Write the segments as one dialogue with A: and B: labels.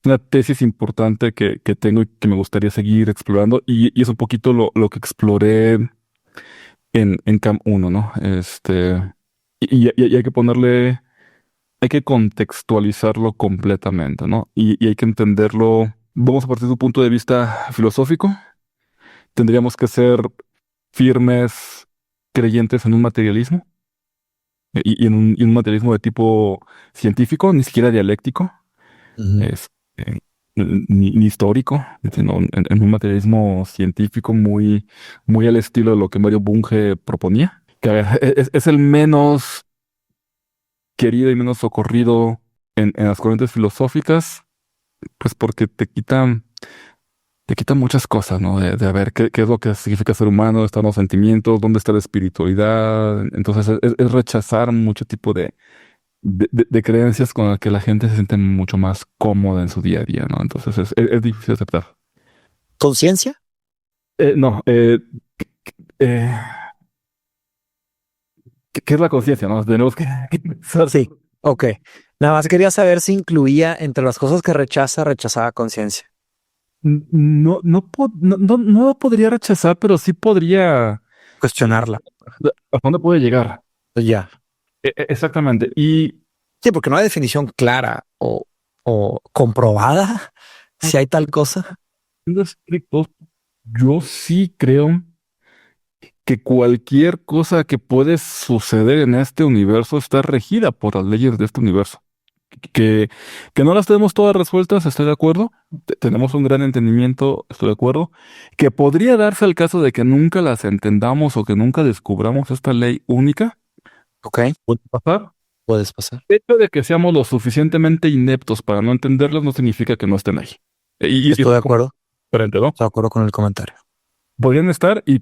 A: una tesis importante que tengo y que me gustaría seguir explorando, y es un poquito lo que exploré en Camp uno, ¿no? Y hay que ponerle, hay que contextualizarlo completamente, ¿no? Y hay que entenderlo. Vamos a partir de un punto de vista filosófico. Tendríamos que ser firmes creyentes en un materialismo y en un materialismo de tipo científico, ni siquiera dialéctico,
B: Ujú.
A: es, ni histórico, sino en un materialismo científico muy al estilo de lo que Mario Bunge proponía, que a ver, es el menos querido y menos socorrido en las corrientes filosóficas, pues porque te quita muchas cosas, ¿no? De a ver qué es lo que significa ser humano, dónde están los sentimientos, dónde está la espiritualidad. Entonces es rechazar mucho tipo de creencias con las que la gente se siente mucho más cómoda en su día a día, ¿no? Entonces es difícil aceptar.
B: ¿Conciencia?
A: No, eh, ¿qué es la conciencia, no? Tenemos que pensar.
B: Sí. Ok. Nada más quería saber si incluía entre las cosas que rechazaba conciencia.
A: No lo podría rechazar, pero sí podría.
B: Cuestionarla.
A: ¿A dónde puede llegar?
B: Ya.
A: Exactamente. Y
B: Sí, porque no hay definición clara o comprobada si hay tal cosa.
A: siendo estrictos, yo sí creo que cualquier cosa que puede suceder en este universo está regida por las leyes de este universo. Que, que no las tenemos todas resueltas, estoy de acuerdo. Tenemos un gran entendimiento, estoy de acuerdo. Que podría darse el caso de que nunca las entendamos o que nunca descubramos esta ley única.
B: Ok.
A: Puede pasar.
B: Puedes pasar.
A: El hecho de que seamos lo suficientemente ineptos para no entenderlas no significa que no estén ahí. Y
B: Estoy de acuerdo.
A: diferente, ¿no?
B: Estoy de acuerdo con el comentario.
A: Podrían estar y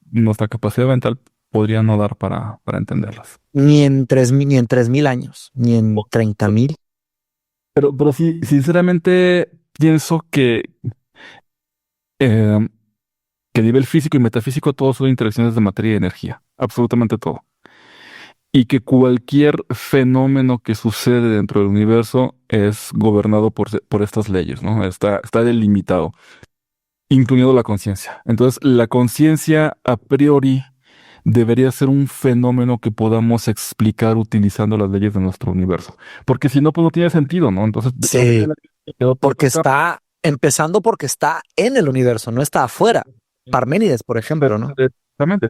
A: nuestra capacidad mental podría no dar para entenderlas.
B: Ni en 3000 años, ni en 30.000.
A: Pero sí, sinceramente pienso eh, que a nivel físico y metafísico todo son interacciones de materia y energía, absolutamente todo. Y que cualquier fenómeno que sucede dentro del universo es gobernado por estas leyes, ¿no? Está delimitado, incluyendo la conciencia. Entonces, la conciencia a priori debería ser un fenómeno que podamos explicar utilizando las leyes de nuestro universo. Porque si no, pues no tiene sentido, ¿no? Entonces, ¿de dónde
B: Sí,
A: quedó todo
B: porque
A: esto?
B: está empezando porque está en el universo, no está afuera. Parménides, por ejemplo, ¿no?
A: Exactamente.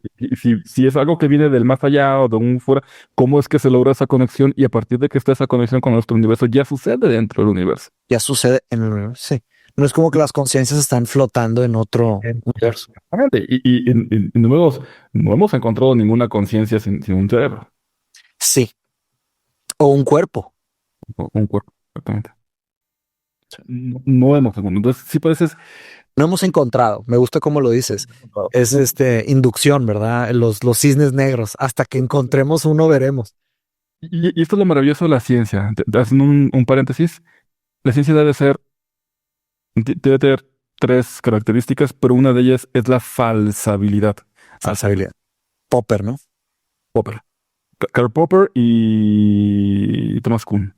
A: Si es algo que viene del más allá o de un fuera, ¿cómo es que se logra esa conexión? Y a partir de que está esa conexión con nuestro universo, ya sucede dentro del universo.
B: Ya sucede en el universo. Sí. No es como que las conciencias están flotando en otro universo.
A: Exactamente. Y no hemos encontrado ninguna conciencia sin un cerebro
B: Sí. O un cuerpo.
A: o un cuerpo. Exactamente. No hemos encontrado. Entonces, sí pareces.
B: No hemos encontrado. Me gusta cómo lo dices. Es inducción, ¿verdad? Los cisnes negros. Hasta que encontremos uno, veremos.
A: Y esto es lo maravilloso de la ciencia. Haciendo un paréntesis, la ciencia debe tener tres características, pero una de ellas es la falsabilidad. Así,
B: Falsabilidad. Popper, ¿no?
A: Popper. Karl Popper y Thomas Kuhn.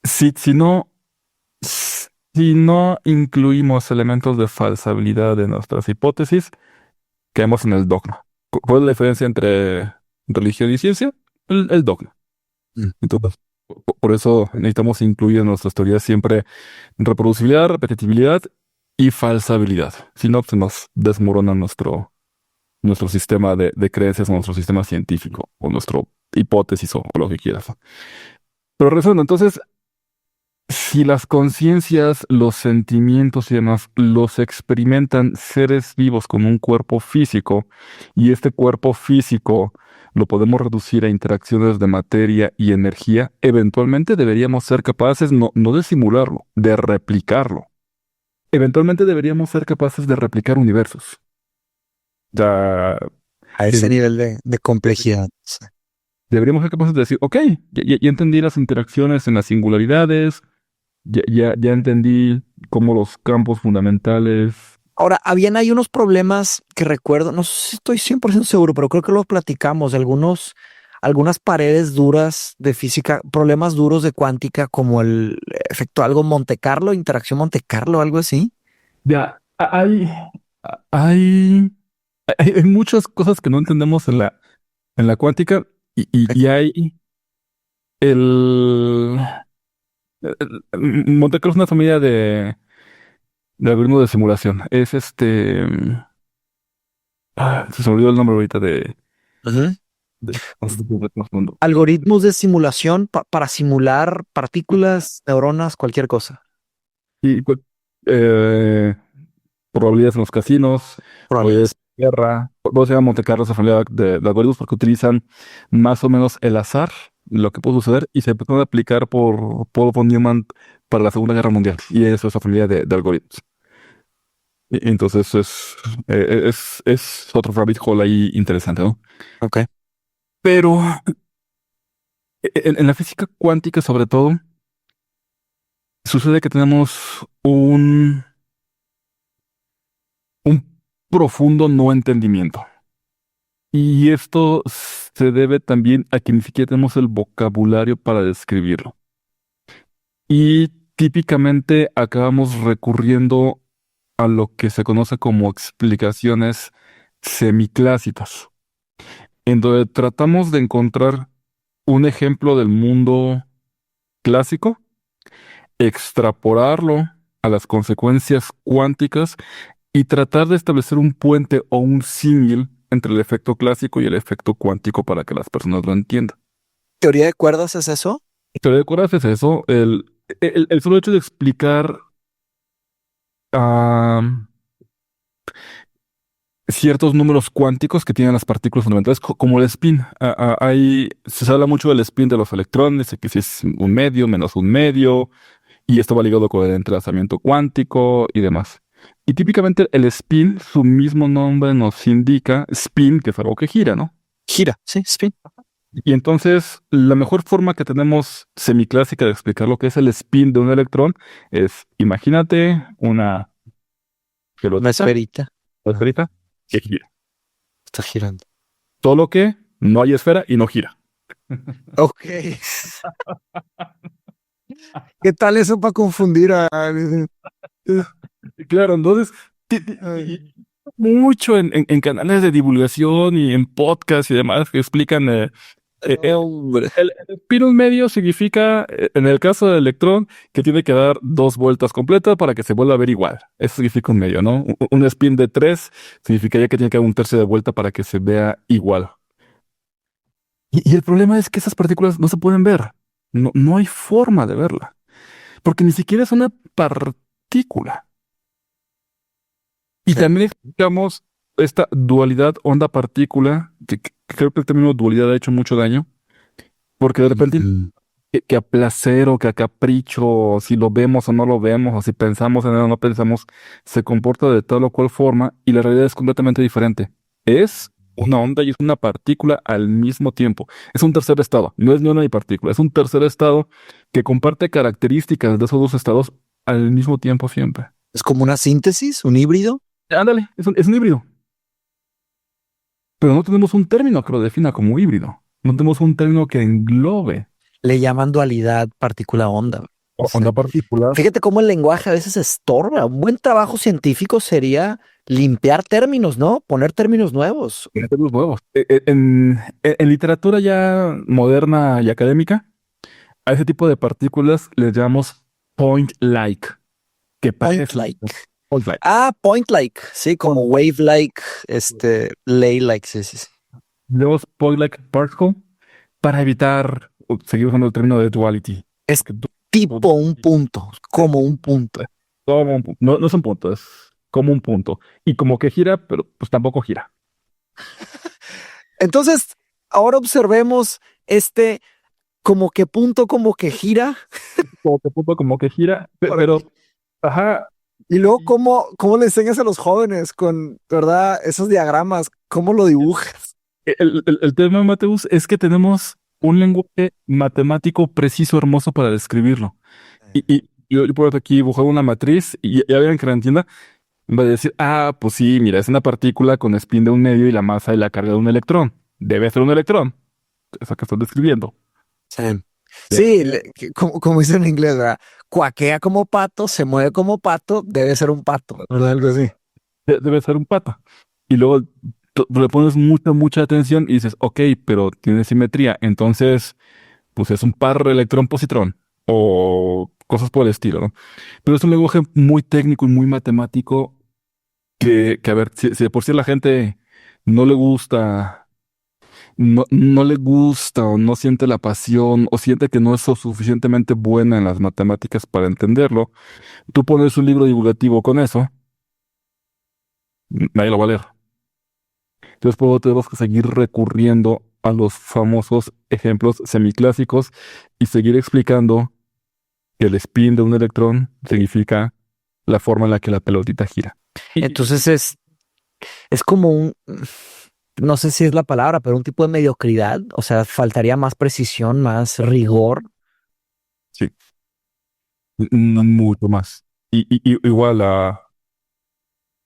A: Si no incluimos elementos de falsabilidad en nuestras hipótesis, caemos en el dogma. ¿Cuál es la diferencia entre religión y ciencia? El dogma.
B: Mm.
A: Entonces, por eso necesitamos incluir en nuestras teorías siempre reproducibilidad, repetitividad y falsabilidad. Si no, se nos desmorona nuestro sistema de creencias, o nuestro sistema científico, o nuestra hipótesis, o lo que quieras, ¿no? Pero resuelve, entonces, si las conciencias, los sentimientos y demás los experimentan seres vivos con un cuerpo físico, y este cuerpo físico lo podemos reducir a interacciones de materia y energía, eventualmente deberíamos ser capaces no de simularlo, de replicarlo. Eventualmente deberíamos ser capaces de replicar universos. Ya,
B: A ese nivel de complejidad. Sí.
A: deberíamos ser capaces de decir, ok, ya entendí las interacciones en las singularidades, ya entendí cómo los campos fundamentales.
B: Ahora, habían ahí unos problemas que recuerdo, no sé si estoy 100% seguro, pero creo que los platicamos, de algunos algunas paredes duras de física, problemas duros de cuántica, como el efecto algo Monte Carlo, interacción Monte Carlo, algo así.
A: Ya, hay, hay muchas cosas que no entendemos en la cuántica y hay el, Monte Carlo es una familia de algoritmos de simulación. Es se me olvidó el nombre ahorita
B: Ujú.
A: de más mundo.
B: Algoritmos de simulación para simular partículas, neuronas, cualquier cosa.
A: Y eh, probabilidades en los casinos, probabilidades
B: Probabilidades.
A: de guerra. Por eso se llama Monte Carlo esa familia de algoritmos porque utilizan más o menos el azar, lo que puede suceder, y se empezaron a aplicar por Paul von Neumann para la Segunda Guerra Mundial. Y eso es esa familia de algoritmos. Y entonces es otro rabbit hole ahí interesante, ¿no?
B: Ok.
A: Pero en la física cuántica, sobre todo, sucede que tenemos un profundo no entendimiento. Y esto se debe también a que ni siquiera tenemos el vocabulario para describirlo. Y típicamente acabamos recurriendo a lo que se conoce como explicaciones semiclásicas, en donde tratamos de encontrar un ejemplo del mundo clásico, extrapolarlo a las consecuencias cuánticas y tratar de establecer un puente o un símil entre el efecto clásico y el efecto cuántico para que las personas lo entiendan.
B: ¿Teoría de cuerdas es eso?
A: Teoría de cuerdas es eso, el solo hecho de explicar ah, ciertos números cuánticos que tienen las partículas fundamentales, como el spin. Se habla mucho del spin de los electrones, de que si es un medio menos un medio, y esto va ligado con el entrelazamiento cuántico y demás. Y típicamente el spin, su mismo nombre nos indica spin, que es algo que gira, ¿no?
B: Gira, sí, spin.
A: Y entonces, la mejor forma que tenemos semiclásica de explicar lo que es el spin de un electrón es, imagínate una
B: Una
A: pelotita,
B: esferita.
A: una
B: Ah,
A: esferita que gira.
B: está girando.
A: Solo que no hay esfera y no gira.
B: Ok. ¿Qué tal eso para confundir a...
A: Claro, entonces, mucho en canales de divulgación y en podcasts y demás que explican
B: Hombre.
A: el spin medio significa, en el caso del electrón, que tiene que dar dos vueltas completas para que se vuelva a ver igual. Eso significa un medio, ¿no? Un spin de 3 significaría que tiene que dar un tercio de vuelta para que se vea igual. Y el problema es que esas partículas no se pueden ver. No, no hay forma de verla. Porque ni siquiera es una partícula. Y
B: Sí.
A: también explicamos esta dualidad onda-partícula, que creo que el término dualidad ha hecho mucho daño, porque de repente
B: Mm.
A: que a placer o que a capricho, o si lo vemos o no lo vemos, o si pensamos en él o no pensamos, se comporta de tal o cual forma y la realidad es completamente diferente. Es una onda y es una partícula al mismo tiempo. Es un tercer estado, no es ni una ni partícula, es un tercer estado que comparte características de esos dos estados al mismo tiempo siempre.
B: Es como una síntesis, un híbrido.
A: Ándale, es un híbrido. Pero no tenemos un término que lo defina como híbrido. No tenemos un término que englobe
B: Le llaman dualidad partícula-onda.
A: onda particular.
B: Fíjate cómo el lenguaje a veces estorba. Un buen trabajo científico sería limpiar términos, ¿no? Poner términos nuevos.
A: En términos nuevos. En literatura ya moderna y académica, a ese tipo de partículas les llamamos point-like, que parecen
B: Point-like.
A: point-like.
B: Ah, point-like. Sí, como wave-like, ley-like. Sí, sí, sí.
A: Le llamamos point-like particle para evitar seguir usando el término de duality.
B: Es
A: Porque
B: tipo un punto, como un punto.
A: no, no es un punto, es como un punto. Y como que gira, pero pues tampoco gira.
B: Entonces, ahora observemos este como que gira.
A: Como que punto, como que gira, pero, ajá.
B: Y luego, ¿cómo le enseñas a los jóvenes con, verdad, esos diagramas? ¿Cómo lo dibujas?
A: El tema, Mateus, es que tenemos un lenguaje matemático preciso, hermoso para describirlo. Y yo puedo aquí dibujar una matriz y ya vean que la entienda, va a decir, pues sí, mira, es una partícula con spin de un medio y la masa y la carga de un electrón. Debe ser un electrón. esa que estás describiendo.
B: Sí. Sí, como dicen en inglés, ¿verdad? Cuaquea como pato, se mueve como pato, debe ser un pato, ¿verdad? Algo así.
A: Debe ser un pata. Y luego le pones mucha atención y dices, ok, pero tiene simetría. Entonces, pues es un par electrón-positrón o cosas por el estilo, ¿no? Pero es un lenguaje muy técnico y muy matemático que a ver, si de por sí a la gente no le gusta, no le gusta o no siente la pasión o siente que no es lo suficientemente buena en las matemáticas para entenderlo, tú pones un libro divulgativo con eso, nadie lo va a leer. Entonces, por tenemos que seguir recurriendo a los famosos ejemplos semiclásicos y seguir explicando que el spin de un electrón significa la forma en la que la pelotita gira.
B: Entonces es como no sé si es la palabra, pero un tipo de mediocridad. O sea, faltaría más precisión, más rigor.
A: Sí, no mucho más. Igual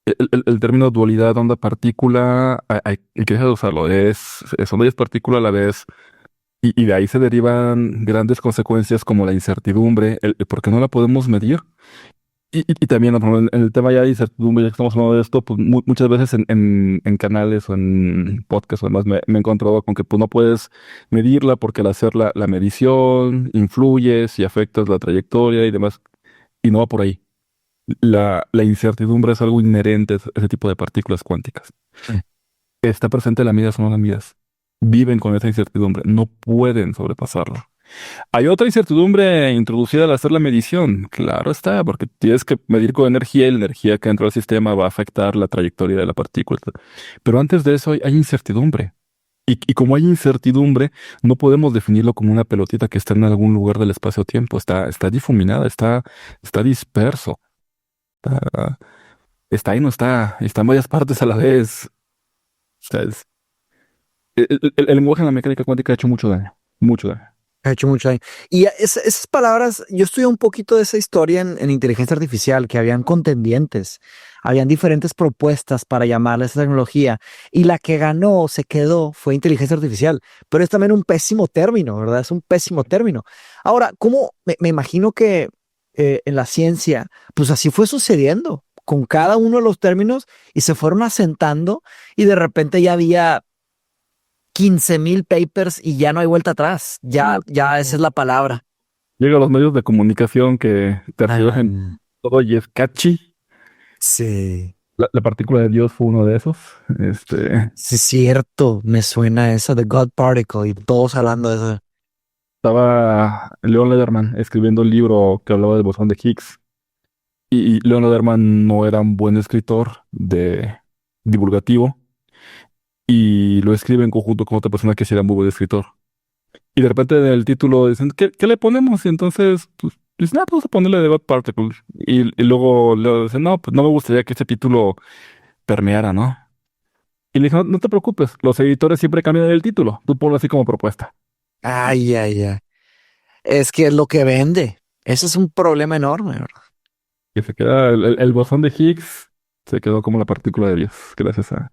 A: el término dualidad onda-partícula hay que dejar de usarlo. Es onda y es partícula a la vez. Y de ahí se derivan grandes consecuencias como la incertidumbre, el por qué no la podemos medir. Y también por ejemplo, en el tema ya de incertidumbre, ya que estamos hablando de esto, pues muchas veces en canales o en podcasts o demás me he encontrado con que pues, no puedes medirla porque al hacer la medición influyes y afectas la trayectoria y demás, y no va por ahí. La incertidumbre es algo inherente a ese tipo de partículas cuánticas.
B: Mm.
A: Está presente en la midas o no la midas. Viven con esa incertidumbre, no pueden sobrepasarla. Hay otra incertidumbre introducida al hacer la medición, claro está, porque tienes que medir con energía y la energía que entra al sistema va a afectar la trayectoria de la partícula. Pero antes de eso hay incertidumbre. Y como hay incertidumbre, no podemos definirlo como una pelotita que está en algún lugar del espacio-tiempo. Está difuminada, está disperso. Está, está ahí, no está, está en varias partes a la vez. O sea, el lenguaje en la mecánica cuántica ha hecho mucho daño, mucho daño.
B: Ha hecho mucho daño. Y esas palabras, yo estudié un poquito de esa historia en inteligencia artificial, que habían contendientes, habían diferentes propuestas para llamarle a esa tecnología, y la que ganó, se quedó, fue inteligencia artificial, pero es también un pésimo término, ¿verdad? Es un pésimo término. Ahora, ¿cómo? Me imagino que en la ciencia, pues así fue sucediendo con cada uno de los términos y se fueron asentando y de repente ya había 15,000 papers y ya no hay vuelta atrás. Ya esa es la palabra.
A: Llega a los medios de comunicación que te
B: Ah,
A: en todo y es catchy.
B: sí,
A: La partícula de Dios fue uno de esos.
B: sí es cierto. Me suena eso de God Particle y todos hablando de eso.
A: Estaba Leon Lederman escribiendo un libro que hablaba del bosón de Higgs. Y Leon Lederman no era un buen escritor de divulgativo. Y lo escribe en conjunto con otra persona que sí era muy buen escritor. Y de repente en el título dicen, ¿qué le ponemos? Y entonces, pues, dicen, pues vamos a ponerle de God Particle. Y luego le dicen, no, pues no me gustaría que ese título permeara, ¿no? Y le dije, no te preocupes, los editores siempre cambian el título. Tú ponlo así como propuesta.
B: Ay, ay, ay. Es que es lo que vende. Ese es un problema enorme, ¿verdad?
A: Que se queda el bosón de Higgs, se quedó como la partícula de Dios, gracias a